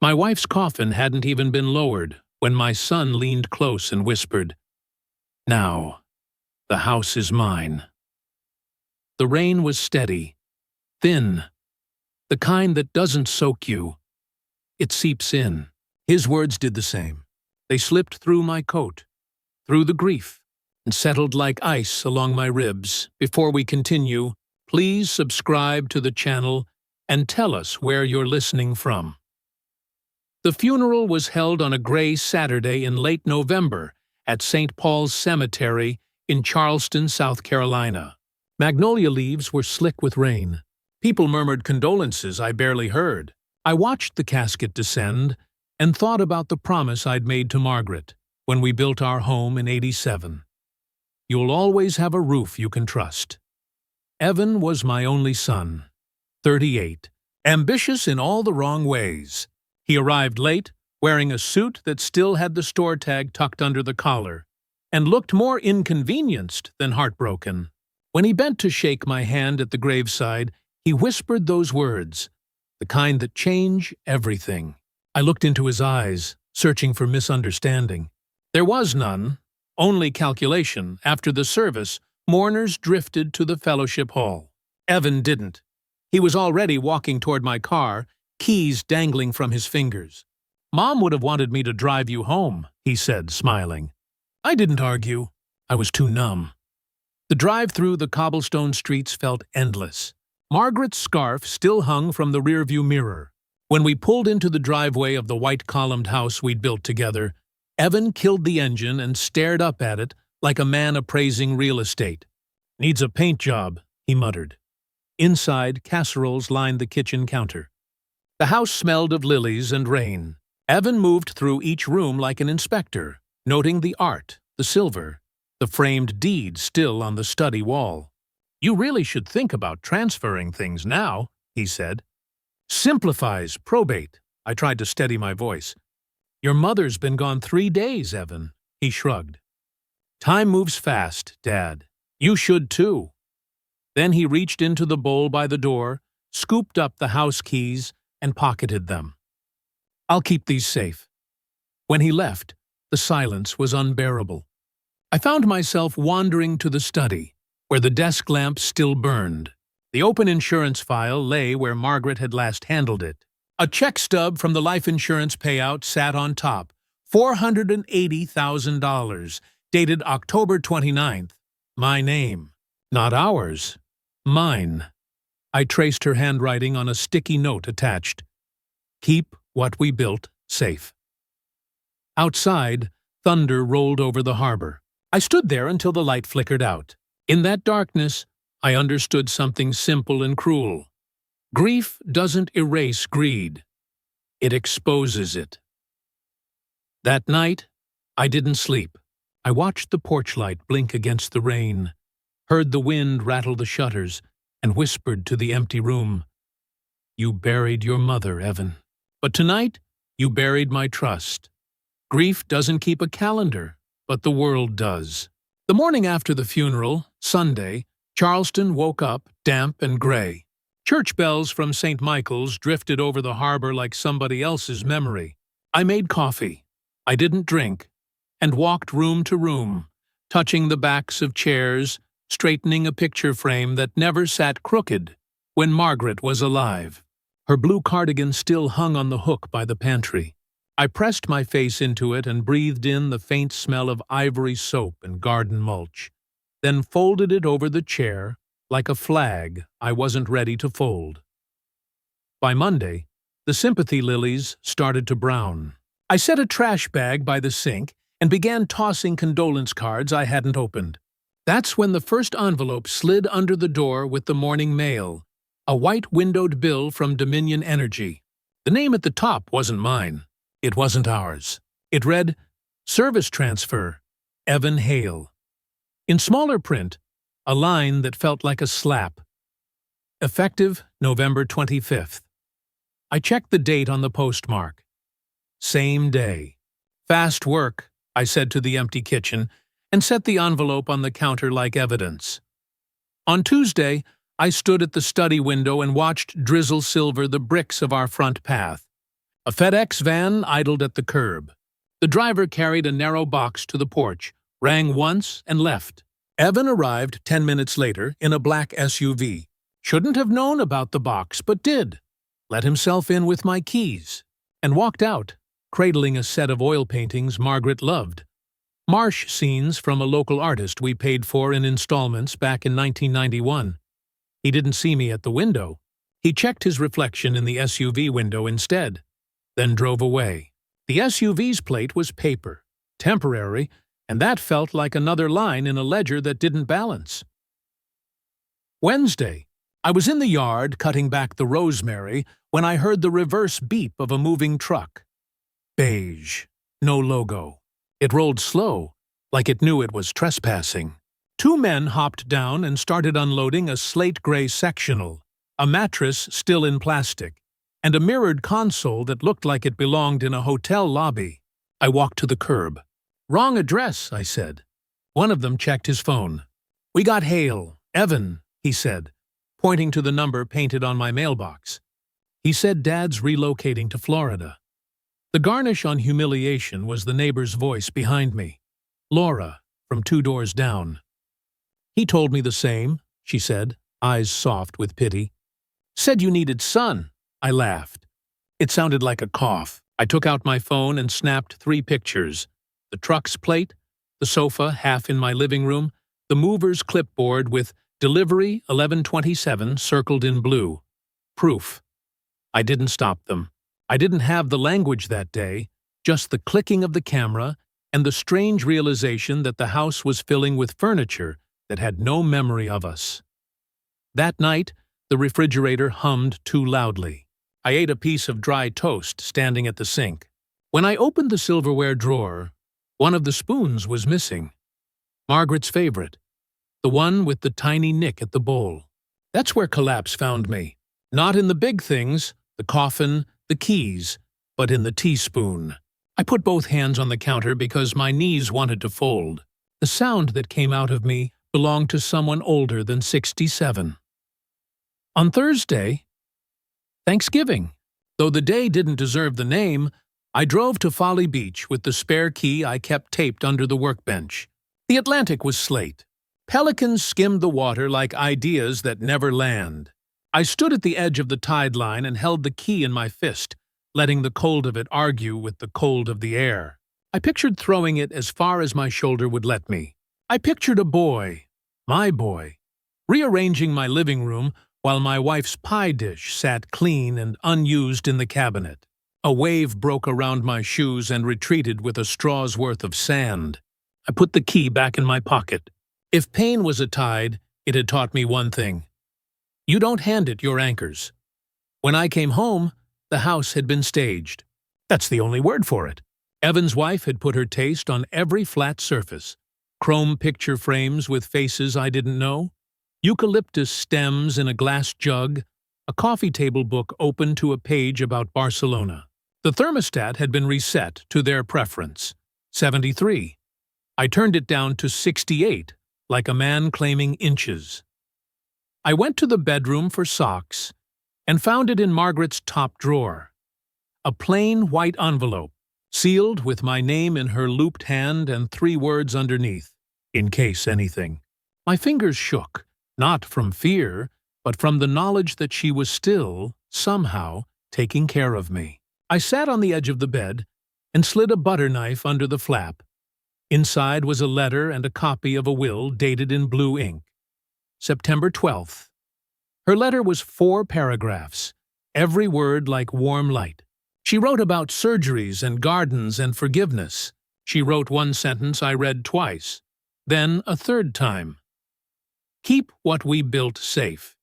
My wife's coffin hadn't even been lowered when my son leaned close and whispered, "Now, the house is mine." The rain was steady, thin, the kind that doesn't soak you. It seeps in. His words did the same. They slipped through my coat, through the grief, and settled like ice along my ribs. Before we continue, please subscribe to the channel and tell us where you're listening from. The funeral was held on a gray Saturday in late November at St. Paul's Cemetery in Charleston, South Carolina. Magnolia leaves were slick with rain. People murmured condolences I barely heard. I watched the casket descend and thought about the promise I'd made to Margaret when we built our home in '87. You'll always have a roof you can trust. Evan was my only son, 38, ambitious in all the wrong ways. He arrived late, wearing a suit that still had the store tag tucked under the collar, and looked more inconvenienced than heartbroken. When he bent to shake my hand at the graveside, he whispered those words, the kind that change everything. I looked into his eyes, searching for misunderstanding. There was none, only calculation. After the service, mourners drifted to the fellowship hall. Evan didn't. He was already walking toward my car, keys dangling from his fingers. "Mom would have wanted me to drive you home," he said, smiling. I didn't argue. I was too numb. The drive through the cobblestone streets felt endless. Margaret's scarf still hung from the rearview mirror. When we pulled into the driveway of the white-columned house we'd built together, Evan killed the engine and stared up at it like a man appraising real estate. "Needs a paint job," he muttered. Inside, casseroles lined the kitchen counter. The house smelled of lilies and rain. Evan moved through each room like an inspector, noting the art, the silver, the framed deed still on the study wall. "You really should think about transferring things now," he said. "Simplifies probate." I tried to steady my voice. "Your mother's been gone 3 days, Evan," he shrugged. "Time moves fast, Dad. You should too." Then he reached into the bowl by the door, scooped up the house keys, and pocketed them. "I'll keep these safe." When he left, the silence was unbearable. I found myself wandering to the study, where the desk lamp still burned. The open insurance file lay where Margaret had last handled it. A check stub from the life insurance payout sat on top, $480,000, dated October 29th. My name. Not ours. Mine. I traced her handwriting on a sticky note attached. "Keep what we built safe." Outside, thunder rolled over the harbor. I stood there until the light flickered out. In that darkness, I understood something simple and cruel. Grief doesn't erase greed. It exposes it. That night, I didn't sleep. I watched the porch light blink against the rain, heard the wind rattle the shutters, and whispered to the empty room, "You buried your mother, Evan. But tonight, you buried my trust. Grief doesn't keep a calendar, but the world does." The morning after the funeral, Sunday, Charleston woke up damp and gray. Church bells from St. Michael's drifted over the harbor like somebody else's memory. I made coffee. I didn't drink, and walked room to room, touching the backs of chairs, straightening a picture frame that never sat crooked when Margaret was alive. Her blue cardigan still hung on the hook by the pantry. I pressed my face into it and breathed in the faint smell of ivory soap and garden mulch, then folded it over the chair like a flag I wasn't ready to fold. By Monday, the sympathy lilies started to brown. I set a trash bag by the sink and began tossing condolence cards I hadn't opened. That's when the first envelope slid under the door with the morning mail, a white-windowed bill from Dominion Energy. The name at the top wasn't mine. It wasn't ours. It read, "Service Transfer, Evan Hale." In smaller print, a line that felt like a slap. Effective November 25th. I checked the date on the postmark. Same day. "Fast work," I said to the empty kitchen, and set the envelope on the counter like evidence. On Tuesday, I stood at the study window and watched drizzle silver the bricks of our front path. A FedEx van idled at the curb. The driver carried a narrow box to the porch, rang once, and left. Evan arrived 10 minutes later in a black SUV. Shouldn't have known about the box, but did. Let himself in with my keys, and walked out, cradling a set of oil paintings Margaret loved. Marsh scenes from a local artist we paid for in installments back in 1991. He didn't see me at the window. He checked his reflection in the SUV window instead, then drove away. The SUV's plate was paper, temporary, and that felt like another line in a ledger that didn't balance. Wednesday. I was in the yard cutting back the rosemary when I heard the reverse beep of a moving truck. Beige. No logo. It rolled slow, like it knew it was trespassing. 2 men hopped down and started unloading a slate-gray sectional, a mattress still in plastic, and a mirrored console that looked like it belonged in a hotel lobby. I walked to the curb. "Wrong address," I said. One of them checked his phone. "We got Hale. Evan," he said, pointing to the number painted on my mailbox. He said Dad's relocating to Florida. The garnish on humiliation was the neighbor's voice behind me. Laura, from 2 doors down. "He told me the same," she said, eyes soft with pity. "Said you needed sun." I laughed. It sounded like a cough. I took out my phone and snapped 3 pictures. The truck's plate, the sofa half in my living room, the mover's clipboard with "Delivery 11:27" circled in blue. Proof. I didn't stop them. I didn't have the language that day, just the clicking of the camera and the strange realization that the house was filling with furniture that had no memory of us. That night, the refrigerator hummed too loudly. I ate a piece of dry toast standing at the sink. When I opened the silverware drawer, one of the spoons was missing. Margaret's favorite, the one with the tiny nick at the bowl. That's where collapse found me. Not in the big things, the coffin, the keys, but in the teaspoon. I put both hands on the counter because my knees wanted to fold. The sound that came out of me belonged to someone older than 67. On Thursday, Thanksgiving. Though the day didn't deserve the name, I drove to Folly Beach with the spare key I kept taped under the workbench. The Atlantic was slate. Pelicans skimmed the water like ideas that never land. I stood at the edge of the tide line and held the key in my fist, letting the cold of it argue with the cold of the air. I pictured throwing it as far as my shoulder would let me. I pictured a boy, my boy, rearranging my living room while my wife's pie dish sat clean and unused in the cabinet. A wave broke around my shoes and retreated with a straw's worth of sand. I put the key back in my pocket. If pain was a tide, it had taught me one thing. You don't hand it your anchors. When I came home, the house had been staged. That's the only word for it. Evan's wife had put her taste on every flat surface. Chrome picture frames with faces I didn't know, eucalyptus stems in a glass jug, a coffee table book open to a page about Barcelona. The thermostat had been reset to their preference, 73. I turned it down to 68, like a man claiming inches. I went to the bedroom for socks and found it in Margaret's top drawer. A plain white envelope, sealed with my name in her looped hand and 3 words underneath, "In case anything." My fingers shook, not from fear, but from the knowledge that she was still, somehow, taking care of me. I sat on the edge of the bed and slid a butter knife under the flap. Inside was a letter and a copy of a will dated in blue ink. September 12th. Her letter was 4 paragraphs, every word like warm light. She wrote about surgeries and gardens and forgiveness. She wrote one sentence I read twice, then a 3rd time. "Keep what we built safe,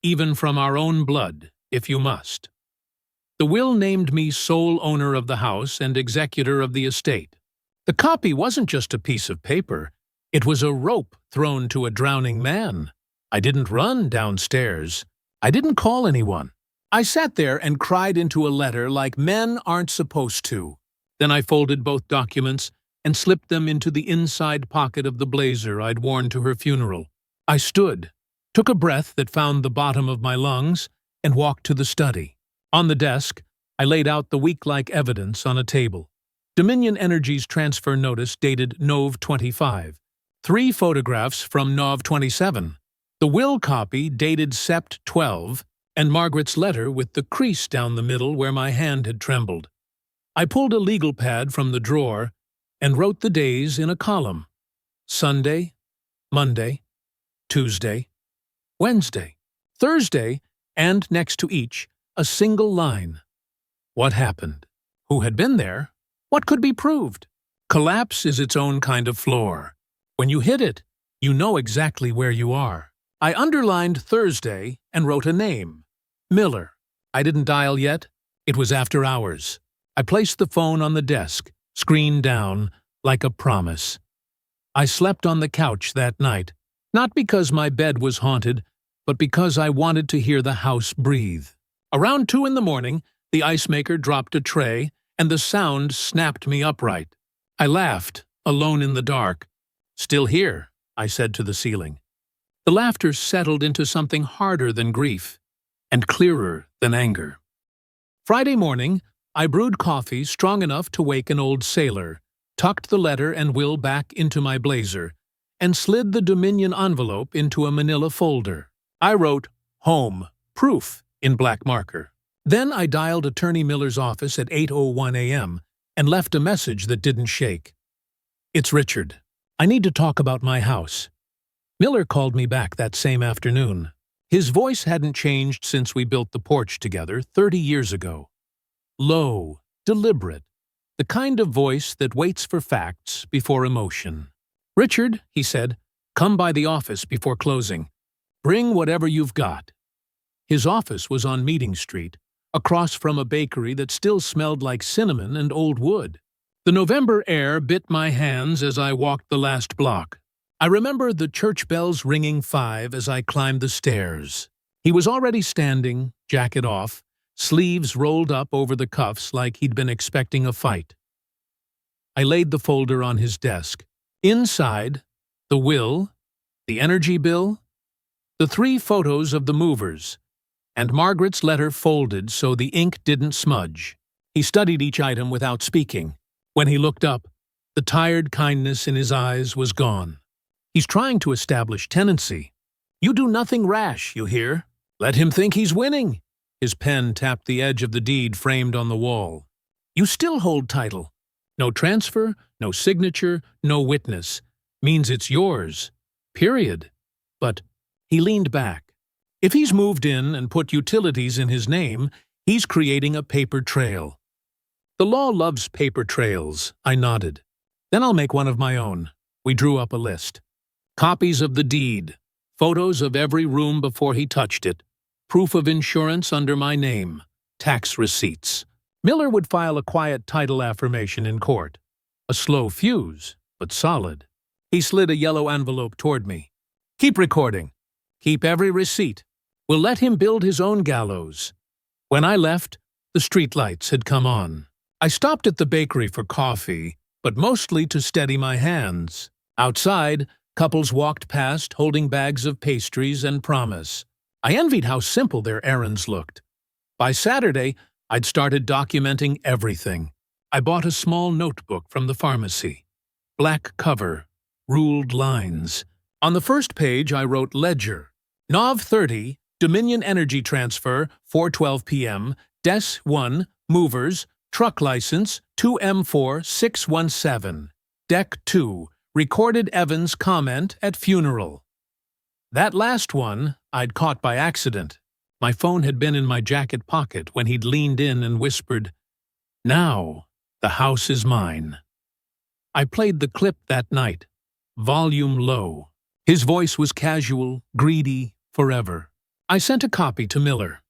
even from our own blood, if you must." The will named me sole owner of the house and executor of the estate. The copy wasn't just a piece of paper. It was a rope thrown to a drowning man. I didn't run downstairs. I didn't call anyone. I sat there and cried into a letter like men aren't supposed to. Then I folded both documents and slipped them into the inside pocket of the blazer I'd worn to her funeral. I stood, took a breath that found the bottom of my lungs, and walked to the study. On the desk, I laid out the week-like evidence on a table. Dominion Energy's transfer notice dated Nov 25. 3 photographs from Nov 27. The will copy dated Sept 12, and Margaret's letter with the crease down the middle where my hand had trembled. I pulled a legal pad from the drawer and wrote the days in a column. Sunday, Monday, Tuesday, Wednesday, Thursday, and next to each, a single line. What happened? Who had been there? What could be proved? Collapse is its own kind of floor. When you hit it, you know exactly where you are. I underlined Thursday and wrote a name. Miller. I didn't dial yet. It was after hours. I placed the phone on the desk, screen down, like a promise. I slept on the couch that night, not because my bed was haunted, but because I wanted to hear the house breathe. Around 2 in the morning, the ice maker dropped a tray, and the sound snapped me upright. I laughed, alone in the dark. "Still here," I said to the ceiling. The laughter settled into something harder than grief, and clearer than anger. Friday morning, I brewed coffee strong enough to wake an old sailor, tucked the letter and will back into my blazer, and slid the Dominion envelope into a manila folder. I wrote, "Home, proof," in black marker. Then I dialed Attorney Miller's office at 8:01 a.m. and left a message that didn't shake. "It's Richard. I need to talk about my house." Miller called me back that same afternoon. His voice hadn't changed since we built the porch together 30 years ago. Low, deliberate, the kind of voice that waits for facts before emotion. "Richard," he said, "come by the office before closing. Bring whatever you've got." His office was on Meeting Street, across from a bakery that still smelled like cinnamon and old wood. The November air bit my hands as I walked the last block. I remember the church bells ringing 5 as I climbed the stairs. He was already standing, jacket off, sleeves rolled up over the cuffs like he'd been expecting a fight. I laid the folder on his desk. Inside, the will, the energy bill, the 3 photos of the movers, and Margaret's letter folded so the ink didn't smudge. He studied each item without speaking. When he looked up, the tired kindness in his eyes was gone. "He's trying to establish tenancy. You do nothing rash, you hear? Let him think he's winning." His pen tapped the edge of the deed framed on the wall. "You still hold title. No transfer, no signature, no witness. Means it's yours. Period." But he leaned back. If he's moved in and put utilities in his name, he's creating a paper trail. "The law loves paper trails," I nodded. "Then I'll make one of my own." We drew up a list. Copies of the deed, photos of every room before he touched it, proof of insurance under my name, tax receipts. Miller would file a quiet title affirmation in court. A slow fuse, but solid. He slid a yellow envelope toward me. "Keep recording. Keep every receipt. We'll let him build his own gallows." When I left, the streetlights had come on. I stopped at the bakery for coffee, but mostly to steady my hands. Outside, couples walked past holding bags of pastries and promise. I envied how simple their errands looked. By Saturday, I'd started documenting everything. I bought a small notebook from the pharmacy. Black cover, ruled lines. On the first page, I wrote Ledger. Nov 30, Dominion Energy Transfer, 4:12 p.m., Des 1, Movers, Truck License, 2M4617. Deck 2, Recorded Evans Comment at Funeral. That last one I'd caught by accident. My phone had been in my jacket pocket when he'd leaned in and whispered, "Now, the house is mine." I played the clip that night, volume low. His voice was casual, greedy, forever. I sent a copy to Miller.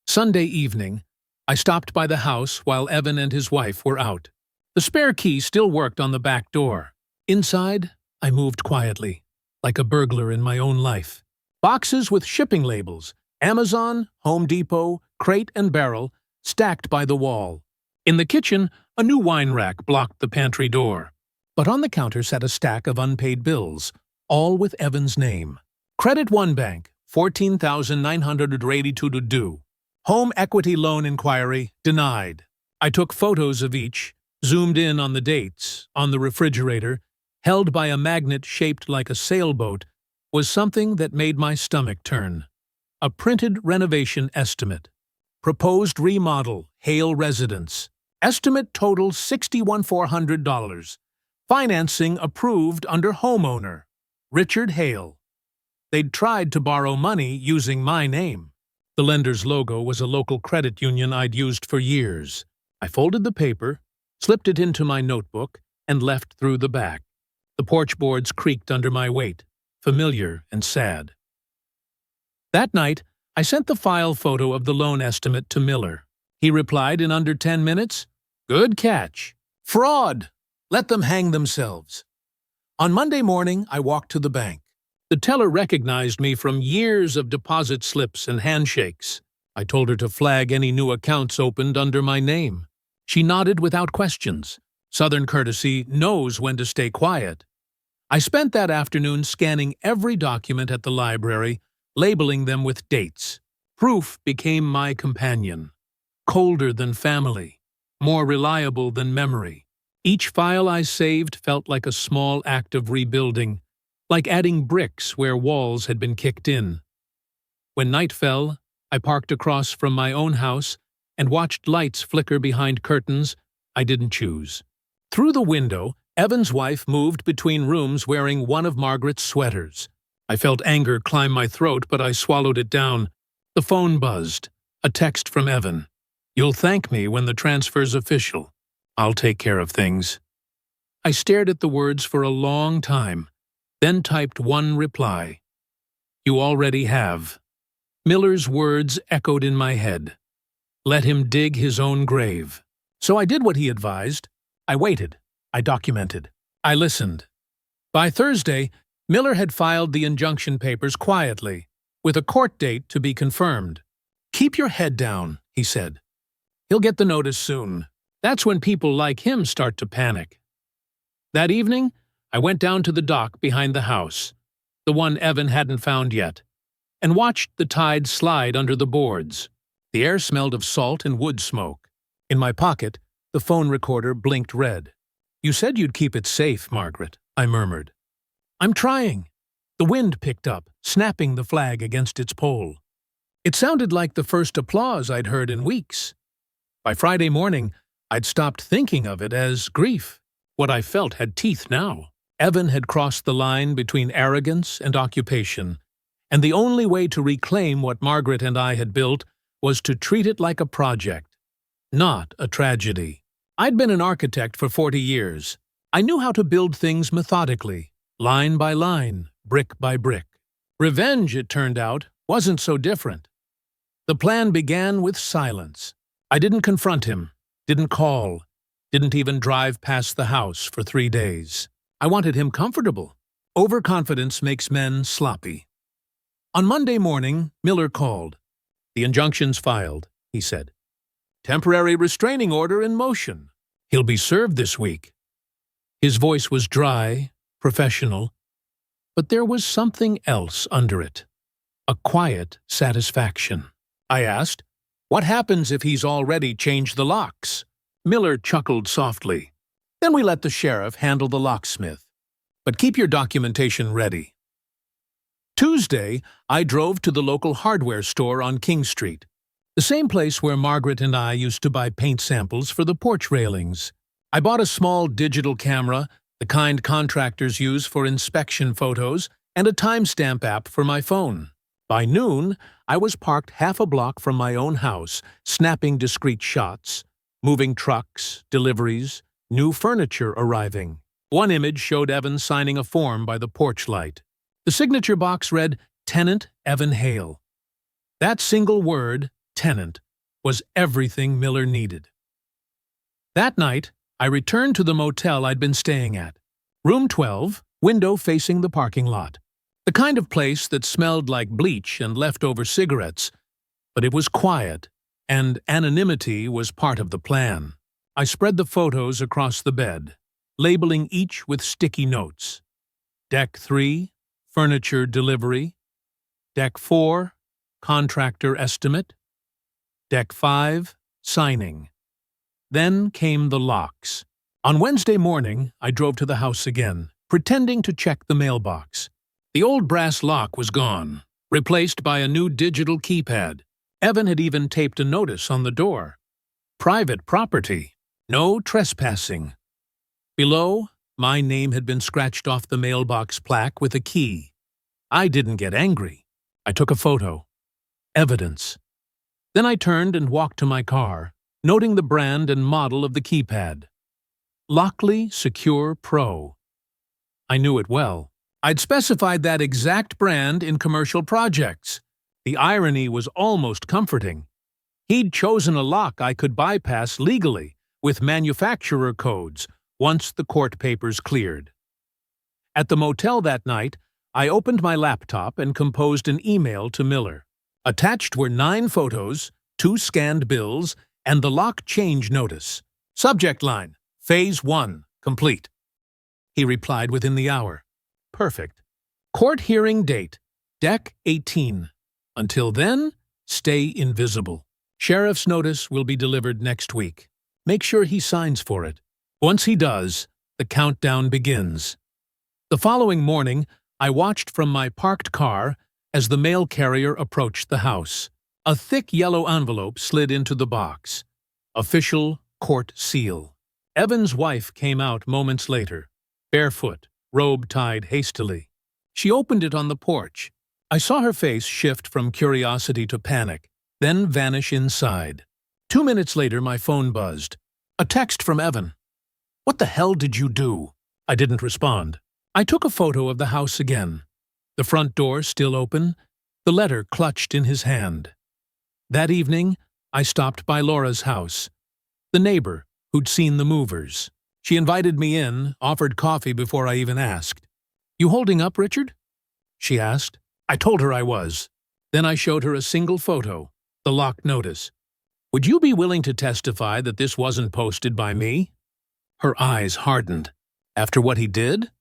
Sunday evening, I stopped by the house while Evan and his wife were out. The spare key still worked on the back door. Inside, I moved quietly, like a burglar in my own life. Boxes with shipping labels, Amazon, Home Depot, Crate and Barrel, stacked by the wall. In the kitchen, a new wine rack blocked the pantry door. But on the counter sat a stack of unpaid bills, all with Evan's name. Credit One Bank, $14,982 due. Home equity loan inquiry denied. I took photos of each, zoomed in on the dates. On the refrigerator, held by a magnet shaped like a sailboat, was something that made my stomach turn. A printed renovation estimate. Proposed remodel, Hale Residence. Estimate total $61,400. Financing approved under homeowner, Richard Hale. They'd tried to borrow money using my name. The lender's logo was a local credit union I'd used for years. I folded the paper, slipped it into my notebook, and left through the back. The porch boards creaked under my weight, familiar and sad. That night, I sent the file photo of the loan estimate to Miller. He replied in under 10 minutes, "Good catch. Fraud. Let them hang themselves." On Monday morning, I walked to the bank. The teller recognized me from years of deposit slips and handshakes. I told her to flag any new accounts opened under my name. She nodded without questions. Southern courtesy knows when to stay quiet. I spent that afternoon scanning every document at the library, labeling them with dates. Proof became my companion. Colder than family. More reliable than memory. Each file I saved felt like a small act of rebuilding, like adding bricks where walls had been kicked in. When night fell, I parked across from my own house and watched lights flicker behind curtains I didn't choose. Through the window, Evan's wife moved between rooms wearing one of Margaret's sweaters. I felt anger climb my throat, but I swallowed it down. The phone buzzed. A text from Evan. "You'll thank me when the transfer's official. I'll take care of things." I stared at the words for a long time, then typed one reply. "You already have." Miller's words echoed in my head. Let him dig his own grave. So I did what he advised. I waited. I documented. I listened. By Thursday, Miller had filed the injunction papers quietly, with a court date to be confirmed. "Keep your head down," he said. "He'll get the notice soon." That's when people like him start to panic. That evening, I went down to the dock behind the house, the one Evan hadn't found yet, and watched the tide slide under the boards. The air smelled of salt and wood smoke. In my pocket, the phone recorder blinked red. "You said you'd keep it safe, Margaret," I murmured. "I'm trying." The wind picked up, snapping the flag against its pole. It sounded like the first applause I'd heard in weeks. By Friday morning, I'd stopped thinking of it as grief. What I felt had teeth now. Evan had crossed the line between arrogance and occupation, and the only way to reclaim what Margaret and I had built was to treat it like a project, not a tragedy. I'd been an architect for 40 years. I knew how to build things methodically, line by line, brick by brick. Revenge, it turned out, wasn't so different. The plan began with silence. I didn't confront him, didn't call, didn't even drive past the house for 3 days. I wanted him comfortable. Overconfidence makes men sloppy. On Monday morning, Miller called. "The injunction's filed," he said. "Temporary restraining order in motion. He'll be served this week." His voice was dry, professional, but there was something else under it. A quiet satisfaction. I asked, "What happens if he's already changed the locks?" Miller chuckled softly. "Then we let the sheriff handle the locksmith. But keep your documentation ready." Tuesday, I drove to the local hardware store on King Street, the same place where Margaret and I used to buy paint samples for the porch railings. I bought a small digital camera, the kind contractors use for inspection photos, and a timestamp app for my phone. By noon, I was parked half a block from my own house, snapping discrete shots, moving trucks, deliveries, new furniture arriving. One image showed Evan signing a form by the porch light. The signature box read, "Tenant Evan Hale." That single word, tenant, was everything Miller needed. That night, I returned to the motel I'd been staying at. Room 12, window facing the parking lot. The kind of place that smelled like bleach and leftover cigarettes, but it was quiet, and anonymity was part of the plan. I spread the photos across the bed, labeling each with sticky notes. Deck 3, furniture delivery. Deck 4, contractor estimate. Deck 5, signing. Then came the locks. On Wednesday morning, I drove to the house again, pretending to check the mailbox. The old brass lock was gone, replaced by a new digital keypad. Evan had even taped a notice on the door. Private property. No trespassing. Below, my name had been scratched off the mailbox plaque with a key. I didn't get angry. I took a photo. Evidence. Then I turned and walked to my car, noting the brand and model of the keypad. Lockley Secure Pro. I knew it well. I'd specified that exact brand in commercial projects. The irony was almost comforting. He'd chosen a lock I could bypass legally, with manufacturer codes, once the court papers cleared. At the motel that night, I opened my laptop and composed an email to Miller. Attached were 9 photos, 2 scanned bills, and the lock change notice. Subject line, Phase 1, complete. He replied within the hour. Perfect. Court hearing date, Deck 18. Until then, stay invisible. Sheriff's notice will be delivered next week. Make sure he signs for it. Once he does, the countdown begins. The following morning, I watched from my parked car as the mail carrier approached the house. A thick yellow envelope slid into the box. Official court seal. Evan's wife came out moments later, barefoot, robe tied hastily. She opened it on the porch. I saw her face shift from curiosity to panic, then vanish inside. 2 minutes later, my phone buzzed. A text from Evan. "What the hell did you do?" I didn't respond. I took a photo of the house again. The front door still open, the letter clutched in his hand. That evening, I stopped by Laura's house, the neighbor who'd seen the movers. She invited me in, offered coffee before I even asked. "You holding up, Richard?" she asked. I told her I was. Then I showed her a single photo, the lock notice. "Would you be willing to testify that this wasn't posted by me?" Her eyes hardened. "After what he did?"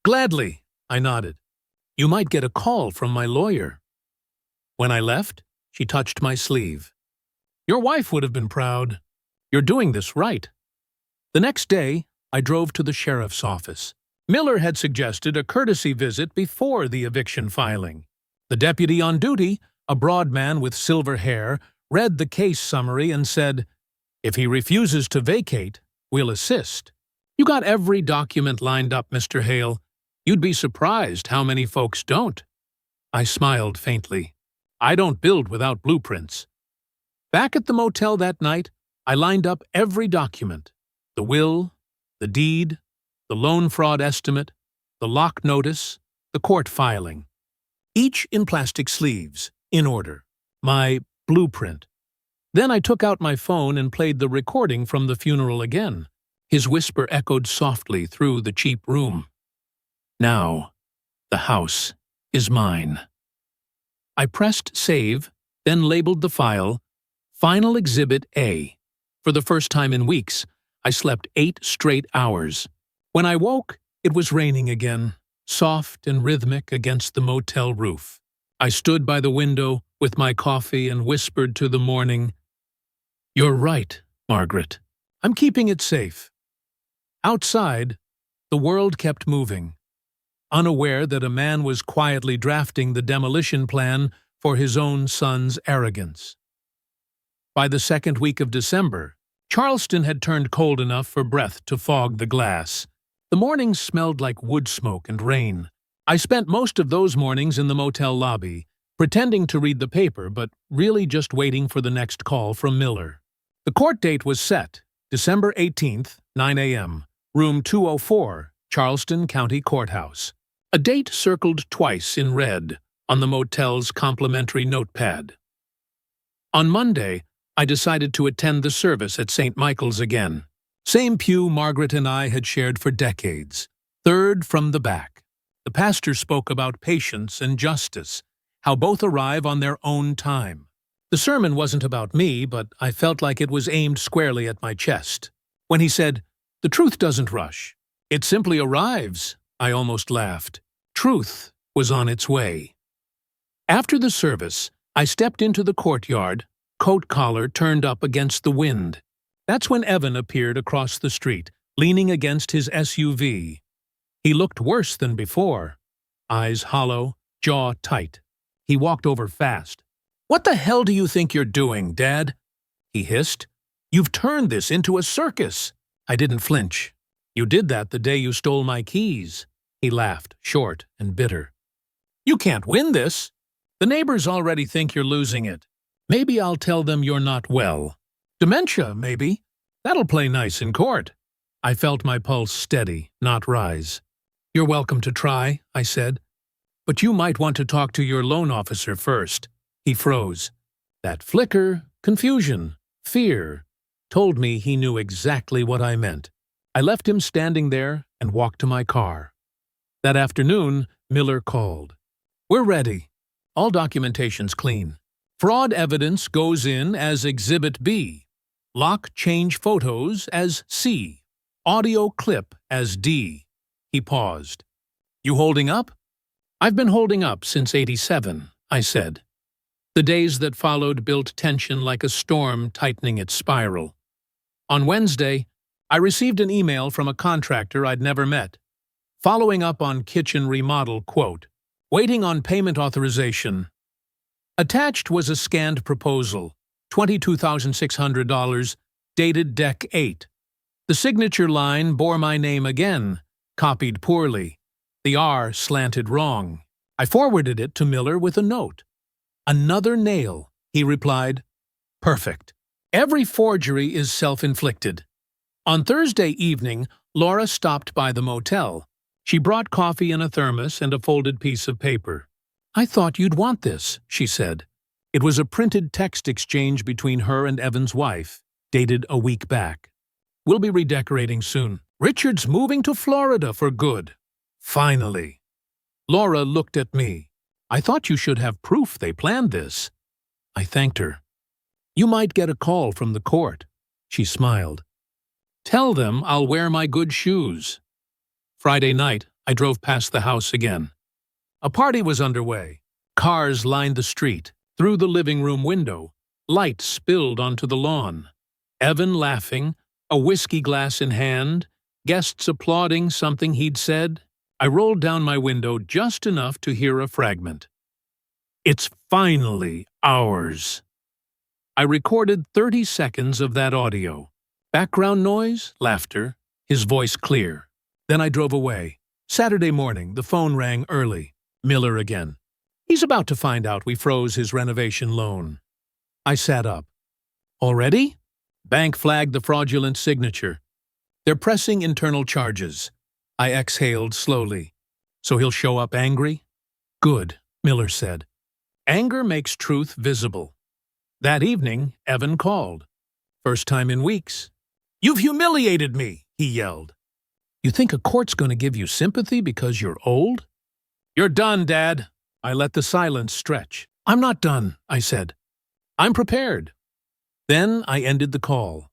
"Gladly," I nodded. "You might get a call from my lawyer." When I left, she touched my sleeve. "Your wife would have been proud. You're doing this right." The next day, I drove to the sheriff's office. Miller had suggested a courtesy visit before the eviction filing. The deputy on duty, a broad man with silver hair, read the case summary and said, "If he refuses to vacate, we'll assist." "You got every document lined up, Mr. Hale. You'd be surprised how many folks don't." I smiled faintly. I don't build without blueprints. Back at the motel that night, I lined up every document. The will, the deed, the loan fraud estimate, the lock notice, the court filing. Each in plastic sleeves, in order. My blueprint. Then I took out my phone and played the recording from the funeral again. His whisper echoed softly through the cheap room. "Now, the house is mine." I pressed save, then labeled the file, Final Exhibit A. For the first time in weeks, I slept 8 straight hours. When I woke, it was raining again, soft and rhythmic against the motel roof. I stood by the window with my coffee and whispered to the morning, "You're right, Margaret. I'm keeping it safe." Outside, the world kept moving, unaware that a man was quietly drafting the demolition plan for his own son's arrogance. By the second week of December, Charleston had turned cold enough for breath to fog the glass. The mornings smelled like wood smoke and rain. I spent most of those mornings in the motel lobby, pretending to read the paper but really just waiting for the next call from Miller. The court date was set, December 18th, 9 a.m., room 204, Charleston County Courthouse. A date circled twice in red on the motel's complimentary notepad. On Monday, I decided to attend the service at St. Michael's again. Same pew Margaret and I had shared for decades. Third from the back. The pastor spoke about patience and justice, how both arrive on their own time. The sermon wasn't about me, but I felt like it was aimed squarely at my chest. When he said, "The truth doesn't rush. It simply arrives," I almost laughed. Truth was on its way. After the service, I stepped into the courtyard, coat collar turned up against the wind. That's when Evan appeared across the street, leaning against his SUV. He looked worse than before. Eyes hollow, jaw tight. He walked over fast. "What the hell do you think you're doing, Dad?" he hissed. "You've turned this into a circus." I didn't flinch. "You did that the day you stole my keys." He laughed, short and bitter. "You can't win this. The neighbors already think you're losing it. Maybe I'll tell them you're not well. Dementia, maybe. That'll play nice in court." I felt my pulse steady, not rise. "You're welcome to try," I said. "But you might want to talk to your loan officer first." He froze. That flicker, confusion, fear, told me he knew exactly what I meant. I left him standing there and walked to my car. That afternoon, Miller called. "We're ready. All documentation's clean. Fraud evidence goes in as Exhibit B. Lock change photos as C. Audio clip as D." He paused. "You holding up?" "I've been holding up since '87, I said. The days that followed built tension like a storm tightening its spiral. On Wednesday, I received an email from a contractor I'd never met. Following up on kitchen remodel, quote, "Waiting on payment authorization." Attached was a scanned proposal, $22,600, dated Deck 8. The signature line bore my name again, copied poorly. The R slanted wrong. I forwarded it to Miller with a note. "Another nail," he replied. "Perfect. Every forgery is self-inflicted." On Thursday evening, Laura stopped by the motel. She brought coffee in a thermos and a folded piece of paper. "I thought you'd want this," she said. It was a printed text exchange between her and Evan's wife, dated a week back. "We'll be redecorating soon. Richard's moving to Florida for good. Finally." Laura looked at me. "I thought you should have proof they planned this." I thanked her. "You might get a call from the court." She smiled. "Tell them I'll wear my good shoes." Friday night, I drove past the house again. A party was underway. Cars lined the street. Through the living room window, light spilled onto the lawn. Evan laughing, a whiskey glass in hand, guests applauding something he'd said. I rolled down my window just enough to hear a fragment. "It's finally ours." I recorded 30 seconds of that audio. Background noise, laughter, his voice clear. Then I drove away. Saturday morning, the phone rang early. Miller again. He's about to find out we froze his renovation loan. I sat up. "Already?" Bank flagged the fraudulent signature. "They're pressing internal charges." I exhaled slowly. "So he'll show up angry?" "Good," Miller said. "Anger makes truth visible." That evening, Evan called. First time in weeks. "You've humiliated me," he yelled. "You think a court's going to give you sympathy because you're old?" "You're done, Dad." I let the silence stretch. "I'm not done," I said. "I'm prepared." Then I ended the call.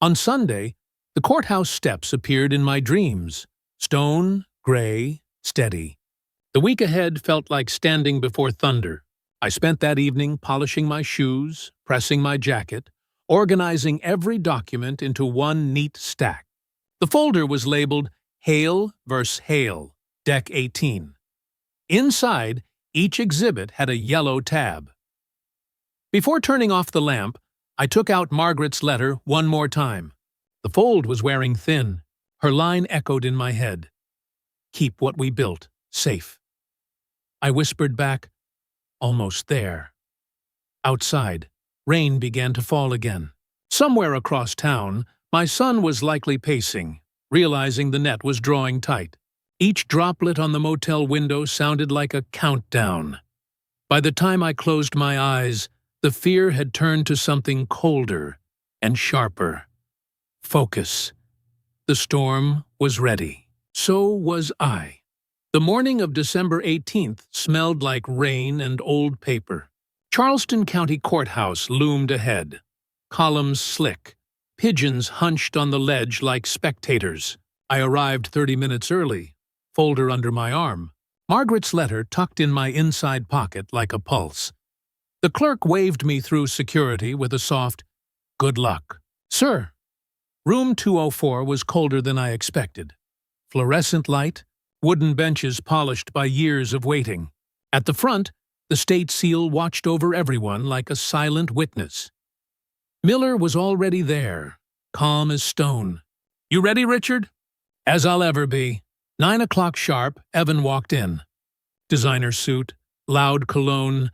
On Sunday, the courthouse steps appeared in my dreams. Stone, gray, steady. The week ahead felt like standing before thunder. I spent that evening polishing my shoes, pressing my jacket, organizing every document into one neat stack. The folder was labeled Hale vs. Hale, Deck 18. Inside, each exhibit had a yellow tab. Before turning off the lamp, I took out Margaret's letter one more time. The fold was wearing thin. Her line echoed in my head. "Keep what we built safe." I whispered back, "Almost there." Outside, rain began to fall again. Somewhere across town, my son was likely pacing, realizing the net was drawing tight. Each droplet on the motel window sounded like a countdown. By the time I closed my eyes, the fear had turned to something colder and sharper. Focus. The storm was ready. So was I. The morning of December 18th smelled like rain and old paper. Charleston County Courthouse loomed ahead. Columns slick. Pigeons hunched on the ledge like spectators. I arrived 30 minutes early. Folder under my arm. Margaret's letter tucked in my inside pocket like a pulse. The clerk waved me through security with a soft, "Good luck." "Sir." Room 204 was colder than I expected. Fluorescent light, wooden benches polished by years of waiting. At the front, the state seal watched over everyone like a silent witness. Miller was already there, calm as stone. "You ready, Richard?" "As I'll ever be." 9 o'clock sharp, Evan walked in. Designer suit, loud cologne,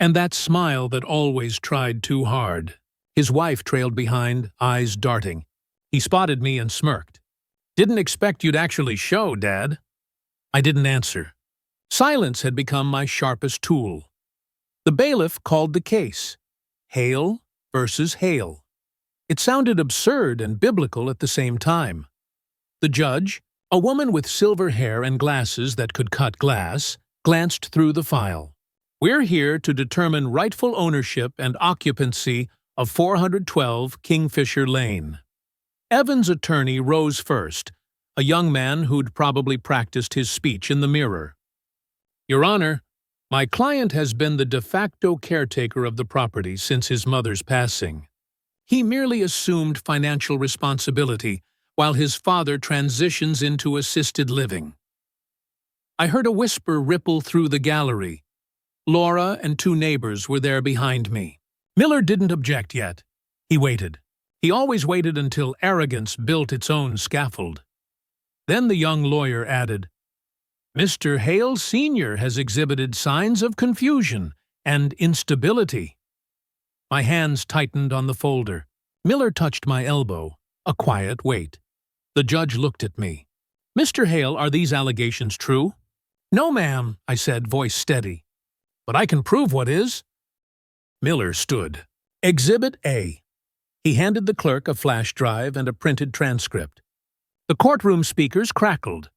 and that smile that always tried too hard. His wife trailed behind, eyes darting. He spotted me and smirked. "Didn't expect you'd actually show, Dad." I didn't answer. Silence had become my sharpest tool. The bailiff called the case. Hale versus Hale. It sounded absurd and biblical at the same time. The judge, a woman with silver hair and glasses that could cut glass, glanced through the file. "We're here to determine rightful ownership and occupancy of 412 Kingfisher Lane." Evan's attorney rose first, a young man who'd probably practiced his speech in the mirror. "Your Honor, my client has been the de facto caretaker of the property since his mother's passing. He merely assumed financial responsibility while his father transitions into assisted living." I heard a whisper ripple through the gallery. Laura and 2 neighbors were there behind me. Miller didn't object yet. He waited. He always waited until arrogance built its own scaffold. Then the young lawyer added, "Mr. Hale Sr. has exhibited signs of confusion and instability." My hands tightened on the folder. Miller touched my elbow, a quiet wait. The judge looked at me. "Mr. Hale, are these allegations true?" "No, ma'am," I said, voice steady. "But I can prove what is." Miller stood. "Exhibit A." He handed the clerk a flash drive and a printed transcript. The courtroom speakers crackled.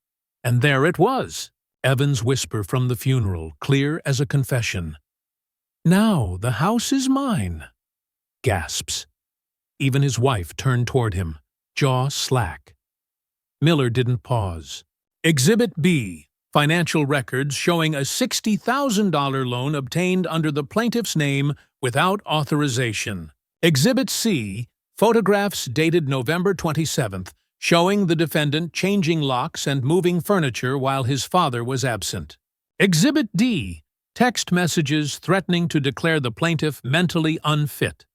And there it was, Evan's whisper from the funeral, clear as a confession. "Now the house is mine." Gasps. Even his wife turned toward him, jaw slack. Miller didn't pause. "Exhibit B, financial records showing a $60,000 loan obtained under the plaintiff's name without authorization. Exhibit C, photographs dated November 27th, showing the defendant changing locks and moving furniture while his father was absent. Exhibit D, text messages threatening to declare the plaintiff mentally unfit."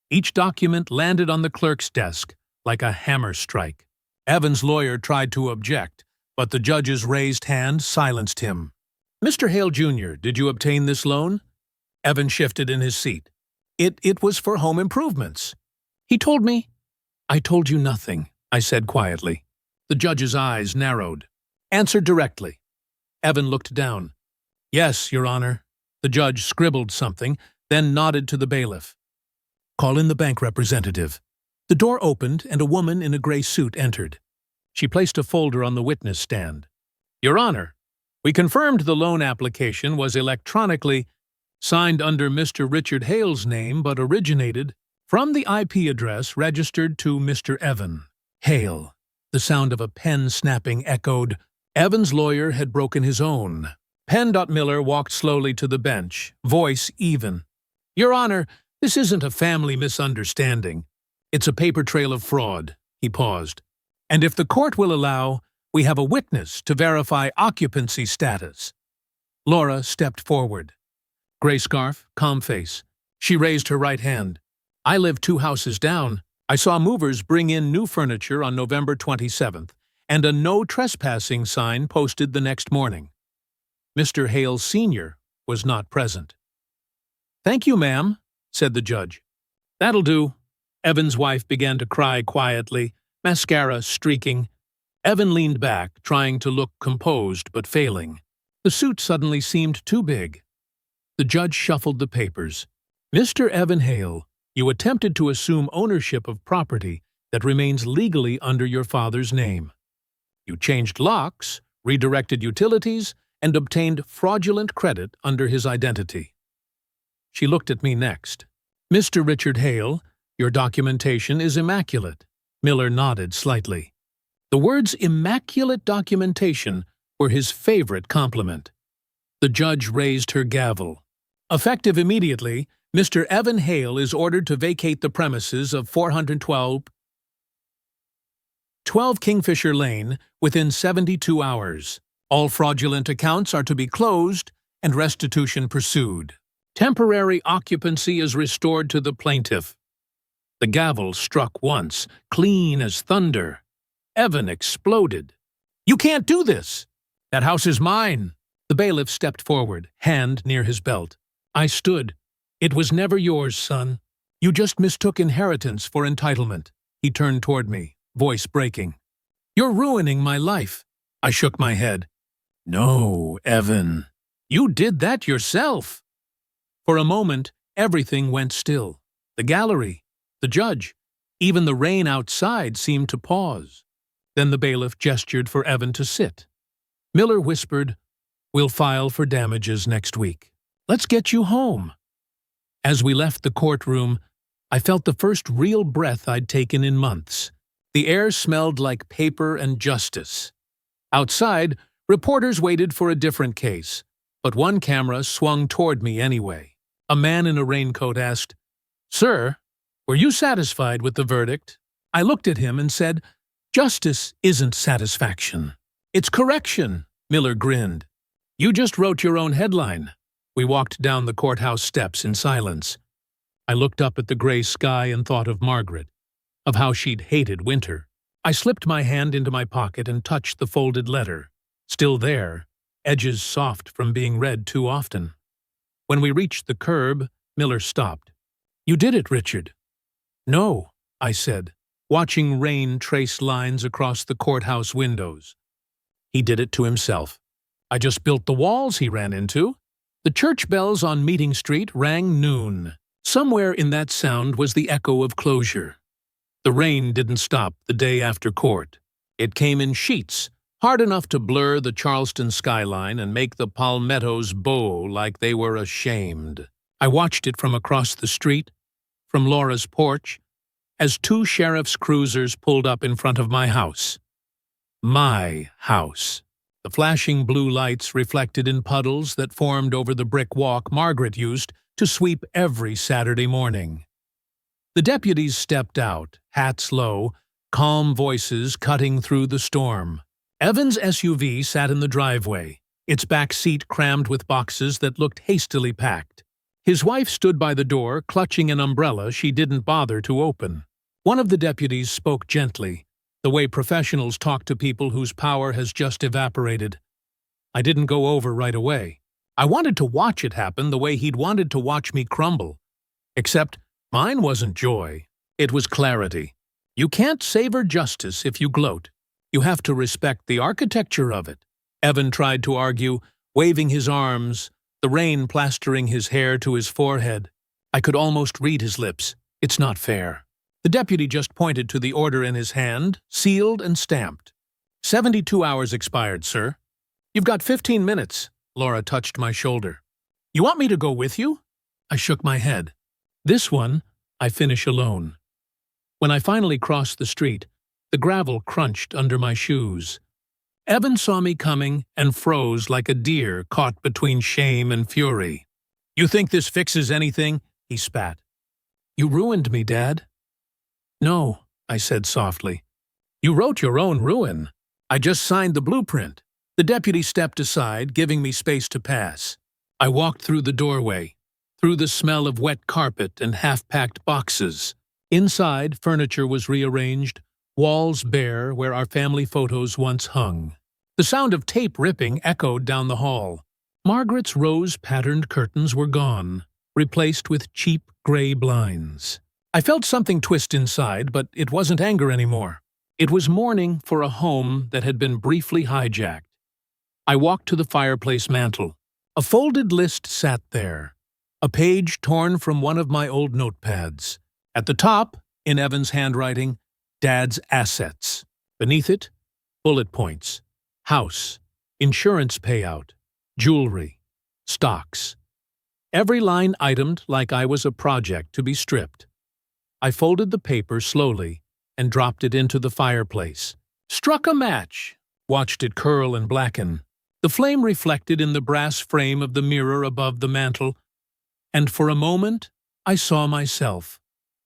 Each document landed on the clerk's desk like a hammer strike. Evan's lawyer tried to object, but the judge's raised hand silenced him. "Mr. Hale Jr., did you obtain this loan?" Evan shifted in his seat. It was for home improvements." "He told me—" "I told you nothing," I said quietly. The judge's eyes narrowed. "Answer directly." Evan looked down. "Yes, Your Honor." The judge scribbled something, then nodded to the bailiff. "Call in the bank representative." The door opened and a woman in a gray suit entered. She placed a folder on the witness stand. "Your Honor, we confirmed the loan application was electronically signed under Mr. Richard Hale's name but originated from the IP address registered to Mr. Evan Hale." The sound of a pen snapping echoed. Evan's lawyer had broken his own. Miller walked slowly to the bench, voice even. "Your Honor, this isn't a family misunderstanding. It's a paper trail of fraud." He paused. "And if the court will allow, we have a witness to verify occupancy status." Laura stepped forward. Gray scarf, calm face. She raised her right hand. "I live 2 houses down. I saw movers bring in new furniture on November 27th, and a no trespassing sign posted the next morning. Mr. Hale Sr. was not present." "Thank you, ma'am," said the judge. "That'll do." Evan's wife began to cry quietly, mascara streaking. Evan leaned back, trying to look composed but failing. The suit suddenly seemed too big. The judge shuffled the papers. "Mr. Evan Hale, you attempted to assume ownership of property that remains legally under your father's name. You changed locks, redirected utilities, and obtained fraudulent credit under his identity." She looked at me next. "Mr. Richard Hale, your documentation is immaculate." Miller nodded slightly. The words immaculate documentation were his favorite compliment. The judge raised her gavel. Effective immediately, Mr. Evan Hale is ordered to vacate the premises of 412 Kingfisher Lane within 72 hours. All fraudulent accounts are to be closed and restitution pursued. Temporary occupancy is restored to the plaintiff. The gavel struck once, clean as thunder. Evan exploded. "You can't do this! That house is mine!" The bailiff stepped forward, hand near his belt. I stood. "It was never yours, son. You just mistook inheritance for entitlement." He turned toward me, voice breaking. "You're ruining my life." I shook my head. "No, Evan. You did that yourself." For a moment, everything went still. The gallery, the judge, even the rain outside seemed to pause. Then the bailiff gestured for Evan to sit. Miller whispered, "We'll file for damages next week. Let's get you home." As we left the courtroom, I felt the first real breath I'd taken in months. The air smelled like paper and justice. Outside, reporters waited for a different case, but one camera swung toward me anyway. A man in a raincoat asked, "Sir, were you satisfied with the verdict?" I looked at him and said, "Justice isn't satisfaction. It's correction." Miller grinned. "You just wrote your own headline." We walked down the courthouse steps in silence. I looked up at the gray sky and thought of Margaret, of how she'd hated winter. I slipped my hand into my pocket and touched the folded letter. Still there, edges soft from being read too often. When we reached the curb, Miller stopped. "You did it, Richard." "No," I said, watching rain trace lines across the courthouse windows. "He did it to himself. I just built the walls he ran into." The church bells on Meeting Street rang noon. Somewhere in that sound was the echo of closure. The rain didn't stop the day after court. It came in sheets, hard enough to blur the Charleston skyline and make the palmettos bow like they were ashamed. I watched it from across the street, from Laura's porch, as two sheriff's cruisers pulled up in front of my house. My house. The flashing blue lights reflected in puddles that formed over the brick walk Margaret used to sweep every Saturday morning. The deputies stepped out, hats low, calm voices cutting through the storm. Evan's SUV sat in the driveway, its back seat crammed with boxes that looked hastily packed. His wife stood by the door, clutching an umbrella she didn't bother to open. One of the deputies spoke gently, the way professionals talk to people whose power has just evaporated. I didn't go over right away. I wanted to watch it happen the way he'd wanted to watch me crumble. Except mine wasn't joy. It was clarity. You can't savor justice if you gloat. You have to respect the architecture of it. Evan tried to argue, waving his arms, the rain plastering his hair to his forehead. I could almost read his lips. "It's not fair." The deputy just pointed to the order in his hand, sealed and stamped. 72 hours expired, sir." "You've got 15 minutes." Laura touched my shoulder. "You want me to go with you?" I shook my head. "This one, I finish alone." When I finally crossed the street, the gravel crunched under my shoes. Evan saw me coming and froze like a deer caught between shame and fury. "You think this fixes anything?" he spat. "You ruined me, Dad." "No," I said softly. "You wrote your own ruin. I just signed the blueprint." The deputy stepped aside, giving me space to pass. I walked through the doorway, through the smell of wet carpet and half-packed boxes. Inside, furniture was rearranged, walls bare where our family photos once hung. The sound of tape ripping echoed down the hall. Margaret's rose-patterned curtains were gone, replaced with cheap gray blinds. I felt something twist inside, but it wasn't anger anymore. It was mourning for a home that had been briefly hijacked. I walked to the fireplace mantel. A folded list sat there, a page torn from one of my old notepads. At the top, in Evan's handwriting, Dad's assets. Beneath it, bullet points. House, insurance payout, jewelry, stocks. Every line itemed like I was a project to be stripped. I folded the paper slowly and dropped it into the fireplace. Struck a match, watched it curl and blacken. The flame reflected in the brass frame of the mirror above the mantel, and for a moment I saw myself,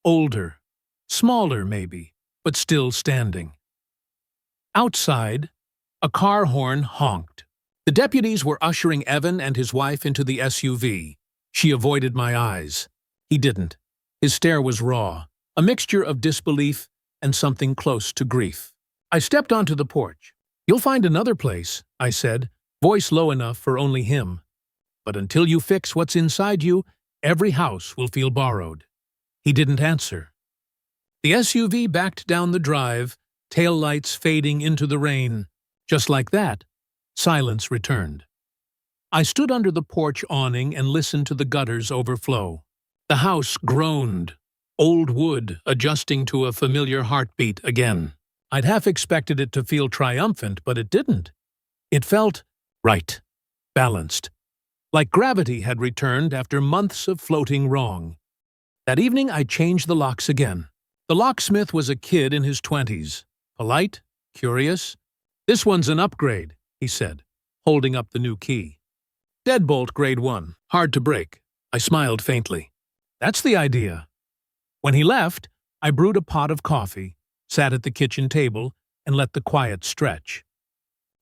older, smaller maybe, but still standing. Outside, a car horn honked. The deputies were ushering Evan and his wife into the SUV. She avoided my eyes. He didn't. His stare was raw, a mixture of disbelief and something close to grief. I stepped onto the porch. "You'll find another place," I said, voice low enough for only him. "But until you fix what's inside you, every house will feel borrowed." He didn't answer. The SUV backed down the drive, taillights fading into the rain. Just like that, silence returned. I stood under the porch awning and listened to the gutters overflow. The house groaned, old wood adjusting to a familiar heartbeat again. I'd half expected it to feel triumphant, but it didn't. It felt right, balanced, like gravity had returned after months of floating wrong. That evening I changed the locks again. The locksmith was a kid in his 20s, polite, curious. "This one's an upgrade," he said, holding up the new key. "Deadbolt grade 1, hard to break." I smiled faintly. "That's the idea." When he left, I brewed a pot of coffee, sat at the kitchen table, and let the quiet stretch.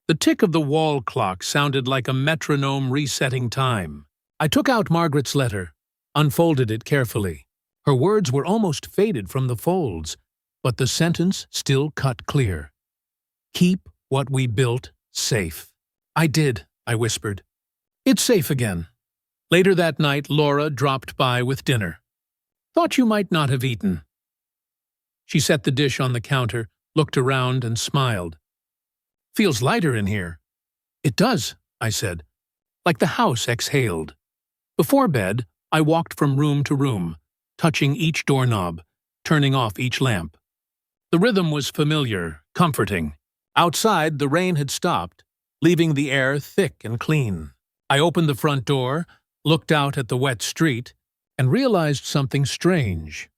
The tick of the wall clock sounded like a metronome resetting time. I took out Margaret's letter, unfolded it carefully. Her words were almost faded from the folds, but the sentence still cut clear. "Keep what we built safe." "I did," I whispered. "It's safe again." Later that night, Laura dropped by with dinner. "Thought you might not have eaten." She set the dish on the counter, looked around, and smiled. "Feels lighter in here." "It does," I said, like the house exhaled. Before bed, I walked from room to room, touching each doorknob, turning off each lamp. The rhythm was familiar, comforting. Outside, the rain had stopped, leaving the air thick and clean. I opened the front door, looked out at the wet street, and realized something strange.